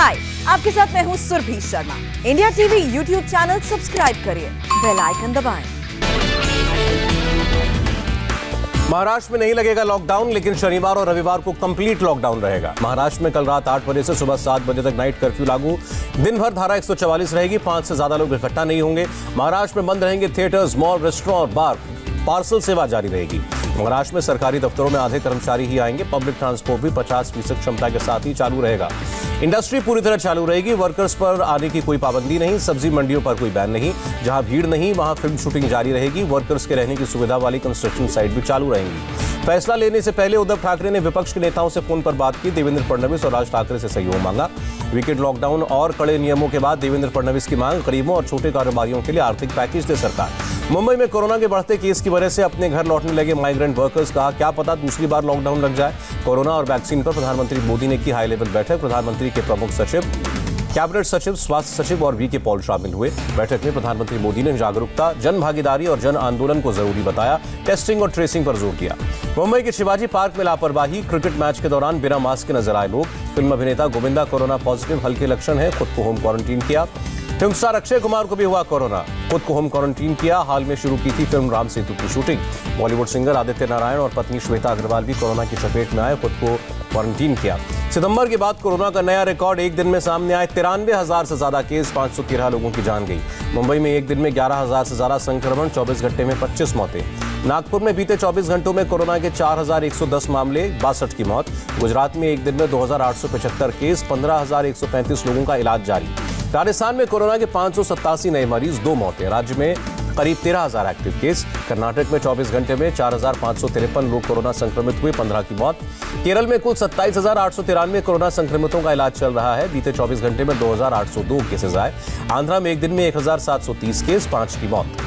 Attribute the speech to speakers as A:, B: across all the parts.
A: हाय, आपके साथ मैं हूं Surabhi Sharma. India TV YouTube channel subscribe करिए, बेल आइकन दबाएं।
B: महाराष्ट्र में नहीं लगेगा लॉकडाउन, लेकिन शनिवार और रविवार को कंप्लीट लॉकडाउन रहेगा। महाराष्ट्र में कल रात 8 बजे से सुबह 7 बजे तक नाइट कर्फ्यू लागू। दिन भर धारा 144 रहेगी। 5 से ज्यादा लोग इकट्ठा नहीं होंगे। महाराष्ट्र में बंद रहेंगे थिएटर्स, मॉल, रेस्टोरेंट और बार। पार्सल सेवा जारी रहेगी। महाराष्ट्र में सरकारी दफ्तरों में आधे कर्मचारी ही आएंगे। पब्लिक ट्रांसपोर्ट भी 50% क्षमता के साथ ही चालू रहेगा। इंडस्ट्री पूरी तरह चालू रहेगी। वर्कर्स पर आने की कोई पाबंदी नहीं। सब्जी मंडियों पर कोई बैन नहीं। जहां भीड़ नहीं वहां फिल्म शूटिंग जारी रहेगी। वर्कर्स के रहने की सुविधा वाली कंस्ट्रक्शन साइट भी चालू रहेंगी। फैसला लेने से पहले उद्धव ठाकरे ने विपक्ष के नेताओं से फोन पर बात की। देवेंद्र फडणवीस और राज ठाकरे से सहयोग मांगा। वीकेंड लॉकडाउन और कड़े नियमों के बाद देवेंद्र फडणवीस की मांग, गरीबों और छोटे कारोबारियों के लिए आर्थिक पैकेज दे सरकार। मुंबई में कोरोना के बढ़ते केस की वजह से अपने घर लौटने लगे माइग्रेंट वर्कर्स, कहा क्या पता दूसरी बार लॉकडाउन लग जाए। कोरोना और वैक्सीन पर प्रधानमंत्री मोदी ने की हाई लेवल बैठक। प्रधानमंत्री के प्रमुख सचिव, कैबिनेट सचिव, स्वास्थ्य सचिव और वीके पॉल शामिल हुए। बैठक में प्रधानमंत्री मोदी ने जागरूकता, जन भागीदारी और जन आंदोलन को जरूरी बताया। टेस्टिंग और ट्रेसिंग पर जोर दिया। मुंबई के शिवाजी पार्क में लापरवाही, क्रिकेट मैच के दौरान बिना मास्क के नजर आए लोग। फिल्म अभिनेता गोविंदा कोरोना पॉजिटिव, हल्के लक्षण है, खुद को होम क्वारंटीन किया। फिल्म स्टार अक्षय कुमार को भी हुआ कोरोना, खुद को होम क्वारंटीन किया। हाल में शुरू की थी फिल्म राम सेतु की शूटिंग। बॉलीवुड सिंगर आदित्य नारायण और पत्नी श्वेता अग्रवाल भी कोरोना की चपेट में आए, खुद को क्वारंटीन किया। सितंबर के बाद कोरोना का नया रिकॉर्ड एक दिन में सामने आए। 93,000 से ज्यादा केस, 513 लोगों की जान गई। मुंबई में एक दिन में 11,000 से ज्यादा संक्रमण, 24 घंटे में 25 मौतें। नागपुर में बीते 24 घंटों में कोरोना के 4,110 मामले, 62 की मौत। गुजरात में एक दिन में 2,875 केस, 15,135 लोगों का इलाज जारी। राजस्थान में कोरोना के 587 नए मरीज, 2 मौतें। राज्य में करीब 13,000 एक्टिव केस। कर्नाटक में 24 घंटे में 4,553 लोग कोरोना संक्रमित हुए, 15 की मौत। केरल में कुल 27,893 कोरोना संक्रमितों का इलाज चल रहा है। बीते 24 घंटे में 2,802 केसेज आए। आंध्रा में एक दिन में 1,730 केस, 5 की मौत।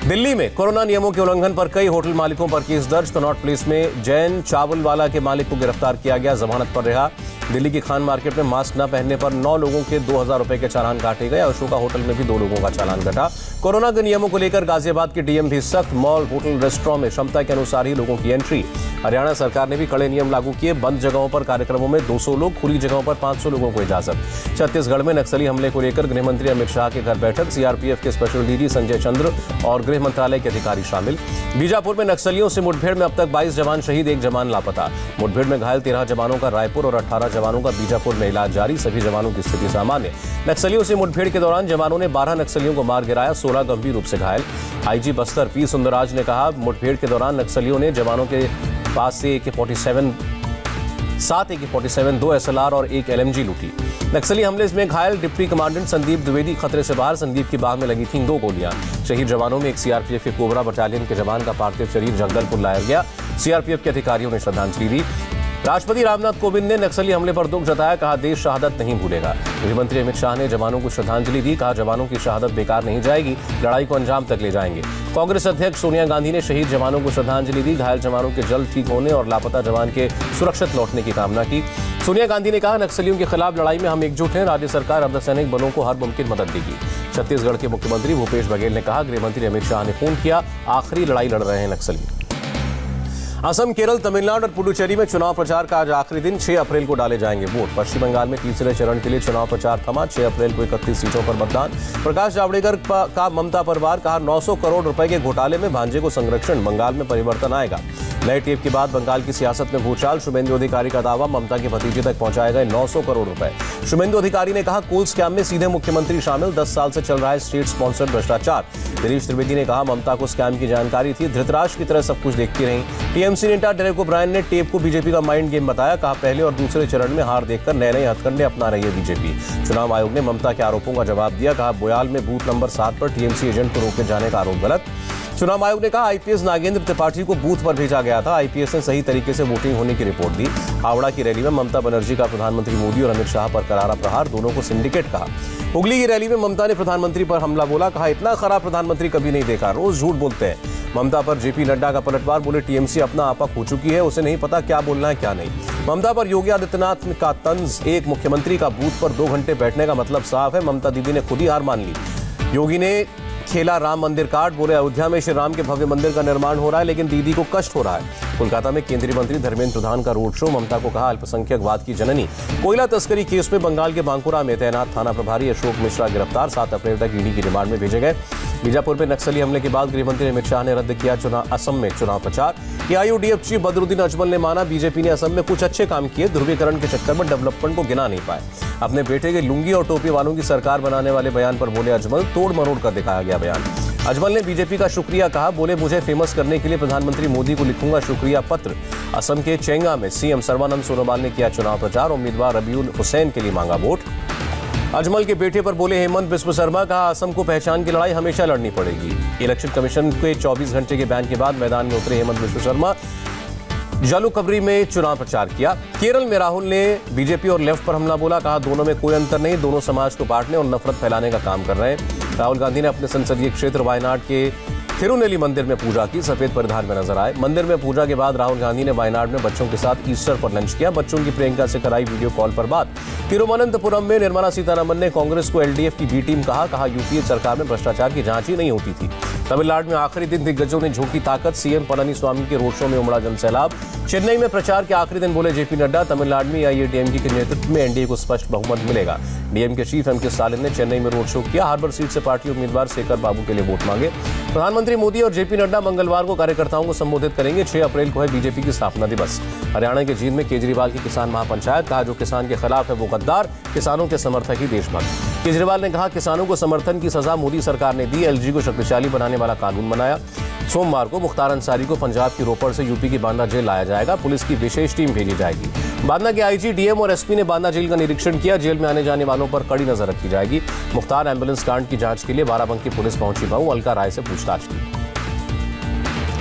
B: दिल्ली में कोरोना नियमों के उल्लंघन पर कई होटल मालिकों पर केस दर्ज। कनॉट प्लेस में जैन चावलवाला के मालिक को गिरफ्तार किया गया, जमानत पर रिहा। दिल्ली की खान मार्केट में मास्क न पहनने पर 9 लोगों के 2,000 रुपए के चालान काटे गए। अशोका होटल में भी 2 लोगों का चालान कटा। कोरोना के नियमों को लेकर गाजियाबाद के डीएम भी सख्त। मॉल, होटल, रेस्टोरेंट में क्षमता के अनुसार ही लोगों की एंट्री। हरियाणा सरकार ने भी कड़े नियम लागू किए। बंद जगहों पर कार्यक्रमों में 200 लोग, खुली जगहों पर 500 लोगों को इजाजत। छत्तीसगढ़ में नक्सली हमले को लेकर गृह मंत्री अमित शाह के घर बैठक। सीआरपीएफ के स्पेशल डीजी संजय चंद्र और गृह मंत्रालय के अधिकारी शामिल। बीजापुर में नक्सलियों से मुठभेड़ में अब तक 22 जवान शहीद, 1 जवान लापता। मुठभेड़ में घायल 13 जवानों का रायपुर और 18 जवानों का बीजापुर में इलाज जारी। सभी जवानों की स्थिति सामान्य। नक्सलियों से मुठभेड़ के दौरान जवानों ने 12 नक्सलियों को मार गिराया, 16 गंभीर रूप से घायल। आईजी बस्तर पी सुंदरराज ने कहा, मुठभेड़ के दौरान नक्सलियों ने जवानों के पास से AK-47, 7 AK-47, 2 SLR और 1 LMG लूटी। नक्सली हमले में घायल डिप्टी कमांडेंट संदीप द्विवेदी खतरे से बाहर। संदीप की बाह में लगी थीं 2 गोलियां। शहीद जवानों में एक सीआरपीएफ के कोबरा बटालियन के जवान का पार्थिव शरीर जगदलपुर लाया गया। सीआरपीएफ के अधिकारियों ने श्रद्धांजलि दी। राष्ट्रपति रामनाथ कोविंद ने नक्सली हमले पर दुख जताया, कहा देश शहादत नहीं भूलेगा। गृहमंत्री अमित शाह ने जवानों को श्रद्धांजलि दी, कहा जवानों की शहादत बेकार नहीं जाएगी, लड़ाई को अंजाम तक ले जाएंगे। कांग्रेस अध्यक्ष सोनिया गांधी ने शहीद जवानों को श्रद्धांजलि दी, घायल जवानों के जल्द ठीक होने और लापता जवान के सुरक्षित लौटने की कामना की। सोनिया गांधी ने कहा, नक्सलियों के खिलाफ लड़ाई में हम एकजुट हैं। राज्य सरकार अर्धसैनिक बलों को हर मुमकिन मदद देगी। छत्तीसगढ़ के मुख्यमंत्री भूपेश बघेल ने कहा, गृहमंत्री अमित शाह ने फोन किया, आखिरी लड़ाई लड़ रहे हैं नक्सली। असम, केरल, तमिलनाडु और पुडुचेरी में चुनाव प्रचार का आज आखिरी दिन। 6 अप्रैल को डाले जाएंगे वोट। पश्चिम बंगाल में तीसरे चरण के लिए चुनाव प्रचार थमा। 6 अप्रैल को 31 सीटों पर मतदान। प्रकाश जावड़ेकर का ममता पर वार, कहा 900 करोड़ रुपए के घोटाले में भांजे को संरक्षण, बंगाल में परिवर्तन आएगा। नए टेप के बाद बंगाल की सियासत में भूचाल। शुभेंदु अधिकारी का दावा, ममता के भतीजे तक पहुंचाए गए 900 करोड़ रुपए। शुभेंदु अधिकारी ने कहा, कोल स्कैम में सीधे मुख्यमंत्री शामिल, 10 साल से चल रहा है स्टेट स्पॉन्सर्ड भ्रष्टाचार। दिनेश त्रिवेदी ने कहा, ममता को स्कैम की जानकारी थी, धृतराष्ट्र की तरह सब कुछ देखती रही। टीएमसी नेता डेरेक ओब्रायन ने टेप को बीजेपी का माइंड गेम बताया, कहा पहले और दूसरे चरण में हार देखकर नए नए हथकंडे अपना रही है बीजेपी। चुनाव आयोग ने ममता के आरोपों का जवाब दिया, कहा बोयाल में बूथ नंबर 7 पर टीएमसी एजेंट को रोके जाने का आरोप गलत। चुनाव आयोग ने कहा, आईपीएस नागेंद्र त्रिपाठी को बूथ पर भेजा गया था, आईपीएस ने सही तरीके से वोटिंग होने की रिपोर्ट दी। हावड़ा की रैली में ममता बनर्जी का प्रधानमंत्री मोदी और अमित शाह पर करारा प्रहार, दोनों को सिंडिकेट कहा। हुगली की रैली में ममता ने प्रधानमंत्री पर हमला बोला, कहा इतना खराब प्रधानमंत्री कभी नहीं देखा, रोज झूठ बोलते हैं। ममता पर जेपी नड्डा का पलटवार, बोले टीएमसी अपना आपा खो चुकी है, उसे नहीं पता क्या बोलना है क्या नहीं। ममता पर योगी आदित्यनाथ का तंज, एक मुख्यमंत्री का बूथ पर 2 घंटे बैठने का मतलब साफ है, ममता दीदी ने खुद ही हार मान ली। योगी ने खेला राम मंदिर कार्ड, बोले अयोध्या में श्री राम के भव्य मंदिर का निर्माण हो रहा है लेकिन दीदी को कष्ट हो रहा है। कोलकाता में केंद्रीय मंत्री धर्मेंद्र प्रधान का रोड शो। ममता को कहा अल्पसंख्यकवाद की जननी। कोयला तस्करी केस में बंगाल के बांकुरा में तैनात थाना प्रभारी अशोक मिश्रा गिरफ्तार। 7 अप्रैल तक ईडी की रिमांड में भेजे गए। बीजापुर में नक्सली हमले के बाद गृहमंत्री अमित शाह ने रद्द किया असम में चुनाव प्रचार। एआईयूडीएफ चीफ बदरुद्दीन अजमल ने माना बीजेपी ने असम में कुछ अच्छे काम किए, ध्रुवीकरण के चक्कर में डेवलपमेंट को गिना नहीं पाए। अपने बेटे के लुंगी और टोपी वालों की सरकार बनाने वाले बयान पर बोले अजमल, तोड़ मरोड़ कर दिखाया गया बयान। अजमल ने बीजेपी का शुक्रिया कहा, बोले मुझे फेमस करने के लिए प्रधानमंत्री मोदी को लिखूंगा शुक्रिया पत्र। असम के चेंगा में सीएम सर्बानंद सोनोवाल ने किया चुनाव प्रचार। उम्मीदवार रबीउल हुसैन के लिए मांगा वोट। अजमल के बेटे पर बोले हेमंत बिस्व शर्मा, कहा असम को पहचान की लड़ाई हमेशा लड़नी पड़ेगी। इलेक्शन कमीशन के 24 घंटे के बैन के बाद मैदान में उतरे हेमंत बिस्व शर्मा। जालूकबरी में चुनाव प्रचार किया। केरल में राहुल ने बीजेपी और लेफ्ट पर हमला बोला, कहा दोनों में कोई अंतर नहीं, दोनों समाज को बांटने और नफरत फैलाने का काम कर रहे हैं। राहुल गांधी ने अपने संसदीय क्षेत्र वायनाड के थिरुनेली मंदिर में पूजा की, सफेद परिधान में नजर आए। मंदिर में पूजा के बाद राहुल गांधी ने वायनाड में बच्चों के साथ ईस्टर पर लंच किया। बच्चों की प्रियंका से कराई वीडियो कॉल पर बात। तिरुवनंतपुरम में निर्मला सीतारमण ने कांग्रेस को एलडीएफ की बी टीम कहा यूपीए सरकार में भ्रष्टाचार की जांच ही नहीं होती थी। तमिलनाडु में आखिरी दिन दिग्गजों ने झोंकी ताकत। सीएम पलानीस्वामी के रोड शो में उमड़ा जनसैलाब। चेन्नई में प्रचार के आखिरी दिन बोले जेपी नड्डा, तमिलनाडु में एआईएडीएमके के नेतृत्व में एनडीए को स्पष्ट बहुमत मिलेगा। डीएमके चीफ एमके स्टालिन ने चेन्नई में रोड शो किया। हार्बर सीट से पार्टी उम्मीदवार शेखर बाबू के लिए वोट मांगे। प्रधानमंत्री मोदी और जेपी नड्डा मंगलवार को कार्यकर्ताओं को संबोधित करेंगे। 6 अप्रैल को है बीजेपी की स्थापना दिवस। हरियाणा के जींद में केजरीवाल की किसान महापंचायत। कहा जो किसान के खिलाफ है वो गद्दार, किसानों के समर्थक ही देशभक्त। केजरीवाल ने कहा किसानों को समर्थन की सजा मोदी सरकार ने दी। एलजी को शक्तिशाली बनाने वाला कानून बनाया। सोमवार को मुख्तार अंसारी को पंजाब की रोपड़ से यूपी की बांदा जेल लाया जाएगा। पुलिस की विशेष टीम भेजी जाएगी। बांदा के आईजी, डीएम और एसपी ने बांदा जेल का निरीक्षण किया। जेल में आने जाने वालों पर कड़ी नजर रखी जाएगी। मुख्तार एम्बुलेंस कांड की जांच के लिए बाराबंकी पुलिस पहुंची। मऊ अलका राय से पूछताछ की।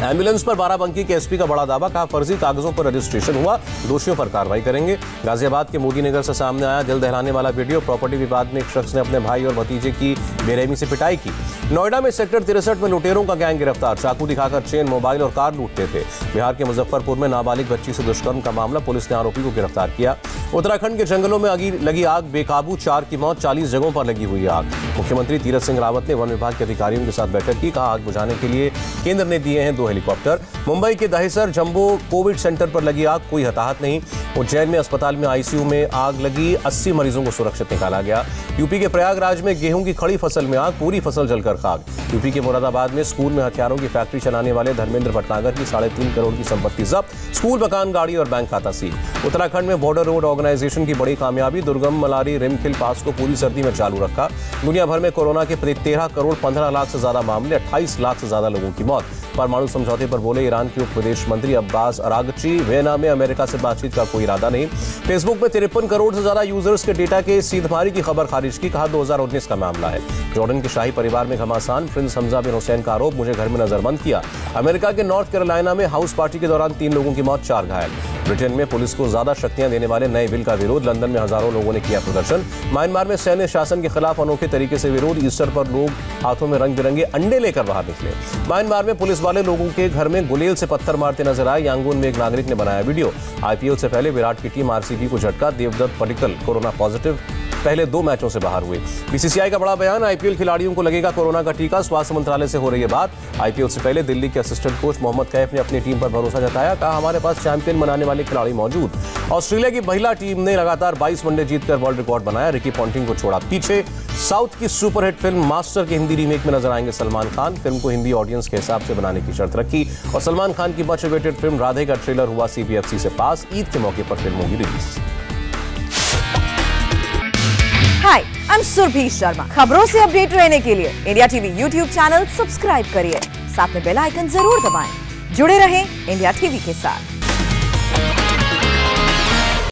B: एम्बुलेंस पर बाराबंकी के एसपी का बड़ा दावा। कहा फर्जी कागजों पर रजिस्ट्रेशन हुआ, दोषियों पर कार्रवाई करेंगे। गाजियाबाद के मोदी नगर से सामने आया दिल दहलाने वाला वीडियो। प्रॉपर्टी विवाद में एक शख्स ने अपने भाई और भतीजे की बेरहमी से पिटाई की। नोएडा में सेक्टर 63 में लुटेरों का गैंग गिरफ्तार। चाकू दिखाकर चेन, मोबाइल और कार लूटते थे। बिहार के मुजफ्फरपुर में नाबालिग बच्ची से दुष्कर्म का मामला, पुलिस ने आरोपी को गिरफ्तार किया। उत्तराखंड के जंगलों में लगी आग बेकाबू, 4 की मौत, 40 जगहों पर लगी हुई आग। मुख्यमंत्री तीरथ सिंह रावत ने वन विभाग के अधिकारियों के साथ बैठक की। कहा आग बुझाने के लिए केंद्र ने दिए हैं 2 हेलीकॉप्टर। मुंबई के दहिसर जंबो कोविड सेंटर पर लगी आग, कोई हताहत नहीं। उज्जैन में अस्पताल में आईसीयू में आग लगी, 80 मरीजों को सुरक्षित निकाला गया। यूपी के प्रयागराज में गेहूं की खड़ी फसल में आग, पूरी फसल जलकर खाक। यूपी के मुरादाबाद में स्कूल में हथियारों की फैक्ट्री चलाने वाले धर्मेंद्र भटनागर की 3.5 करोड़ की संपत्ति जब्त। स्कूल, मकान, गाड़ी और बैंक खाता सील। उत्तराखंड में बॉर्डर रोड ऑर्गेनाइजेशन की बड़ी कामयाबी। दुर्गम मलारी रिमखिल पास को पूरी सर्दी में चालू रखा। दुनिया भर में कोरोना के 13 करोड़ 15 लाख से ज्यादा मामले, 28 लाख से ज्यादा लोगों की मौत। परमाणु समझौते पर बोले ईरान के उप विदेश मंत्री अब्बास अरागची। वियना में अमेरिका से बातचीत का कोई इरादा नहीं। फेसबुक में 53 करोड़ से ज्यादा यूजर्स के डेटा के सीधमारी की खबर खारिज की। कहा 2019 का मामला है। जॉर्डन के शाही परिवार में घमासान। प्रिंस हमजा बिन हुसैन का आरोप, मुझे घर में नजरबंद किया। अमेरिका के नॉर्थ कैरोलिना में हाउस पार्टी के दौरान 3 लोगों की मौत, 4 घायल। ब्रिटेन में पुलिस को ज्यादा शक्तियां देने वाले नए बिल का विरोध। लंदन में हजारों लोगों ने किया प्रदर्शन। म्यांमार में सैन्य शासन के खिलाफ अनोखे तरीके से विरोध। ईस्टर पर लोग हाथों में रंग बिरंगे अंडे लेकर बाहर निकले। म्यांमार में पुलिस वाले लोगों के घर में गुलेल से पत्थर मारते नजर आए। यांगून में एक नागरिक ने बनाया वीडियो। आईपीएल से पहले विराट की टीम आरसीबी को झटका। देवदत्त पडिक्कल कोरोना पॉजिटिव, पहले 2 मैचों से बाहर हुए। बीसीसीआई का बड़ा बयान। आईपीएल खिलाड़ियों को लगेगा कोरोना का टीका। स्वास्थ्य मंत्रालय से हो रही है बात। आईपीएल से पहले दिल्ली के असिस्टेंट कोच मोहम्मद कैफ ने अपनी टीम पर भरोसा जताया। कहा हमारे पास चैंपियन बनाने वाले खिलाड़ी मौजूद। ऑस्ट्रेलिया की महिला टीम ने लगातार 22 वनडे जीतकर वर्ल्ड रिकॉर्ड बनाया। रिकी पॉन्टिंग को छोड़ा पीछे। साउथ की सुपरहिट फिल्म मास्टर के हिंदी रीमेक में नजर आएंगे सलमान खान। फिल्म को हिंदी ऑडियंस के हिसाब से बनाने की शर्त रखी। और सलमान खान की मच अवेटेड फिल्म राधे का ट्रेलर हुआ सीबीएफसी से पास। ईद के मौके पर फिल्म होगी release.
A: Hi, I am Surabhi Sharma. खबरों से अपडेट रहने के लिए India TV YouTube channel subscribe करिए। साथ में बेल आइकन जरूर दबाएं। जुड़े रहें इंडिया टीवी के साथ।